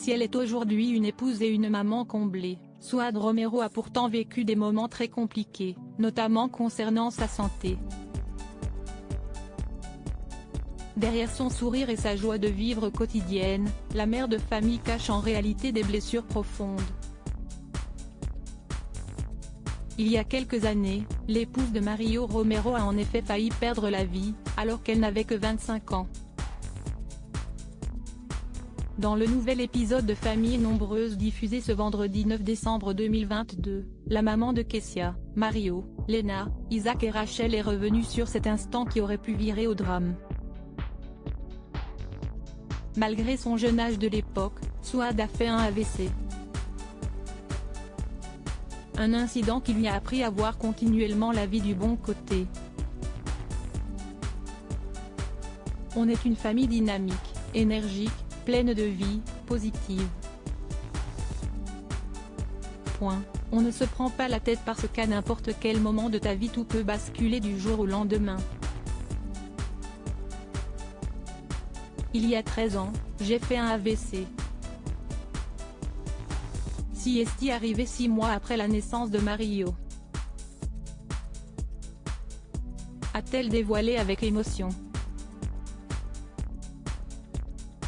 Si elle est aujourd'hui une épouse et une maman comblée, Suad Romero a pourtant vécu des moments très compliqués, notamment concernant sa santé. Derrière son sourire et sa joie de vivre quotidienne, la mère de famille cache en réalité des blessures profondes. Il y a quelques années, l'épouse de Mario Romero a en effet failli perdre la vie, alors qu'elle n'avait que 25 ans. Dans le nouvel épisode de Famille nombreuse diffusé ce vendredi 9 décembre 2022, la maman de Kessia, Mario, Lena, Isaac et Rachel est revenue sur cet instant qui aurait pu virer au drame. Malgré son jeune âge de l'époque, Suad a fait un AVC. Un incident qui lui a appris à voir continuellement la vie du bon côté. On est une famille dynamique, énergique, pleine de vie, positive. On ne se prend pas la tête parce qu'à n'importe quel moment de ta vie tout peut basculer du jour au lendemain. Il y a 13 ans, j'ai fait un AVC. Si est arrivé 6 mois après la naissance de Mario, a-t-elle dévoilé avec émotion.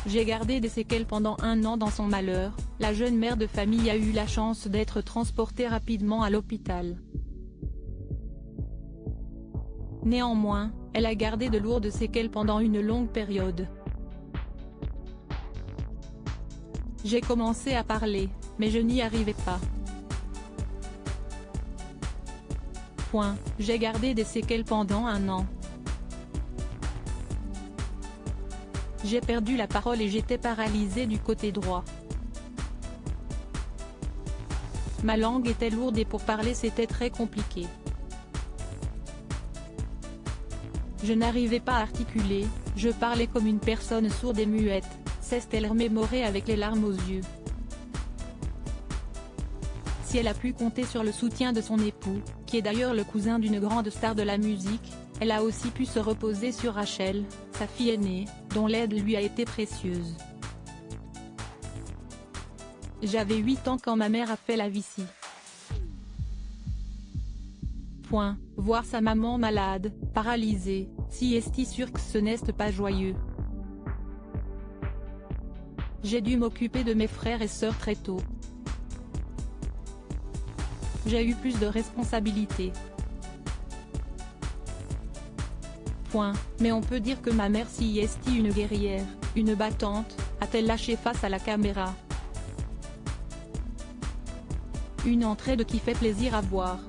J'ai gardé des séquelles pendant 1 an dans son malheur. La jeune mère de famille a eu la chance d'être transportée rapidement à l'hôpital. Néanmoins, elle a gardé de lourdes séquelles pendant une longue période. J'ai commencé à parler, mais je n'y arrivais pas. J'ai gardé des séquelles pendant 1 an. J'ai perdu la parole et j'étais paralysée du côté droit. Ma langue était lourde et pour parler c'était très compliqué. Je n'arrivais pas à articuler, je parlais comme une personne sourde et muette, s'est-elle remémorée avec les larmes aux yeux. Si elle a pu compter sur le soutien de son époux, qui est d'ailleurs le cousin d'une grande star de la musique, elle a aussi pu se reposer sur Rachel, sa fille aînée, dont l'aide lui a été précieuse. J'avais 8 ans quand ma mère a fait l'AVC. Voir sa maman malade, paralysée, si est sûr que ce n'est pas joyeux. J'ai dû m'occuper de mes frères et sœurs très tôt. J'ai eu plus de responsabilités. Mais on peut dire que ma mère si est une guerrière, une battante, a-t-elle lâché face à la caméra. Une entraide qui fait plaisir à voir.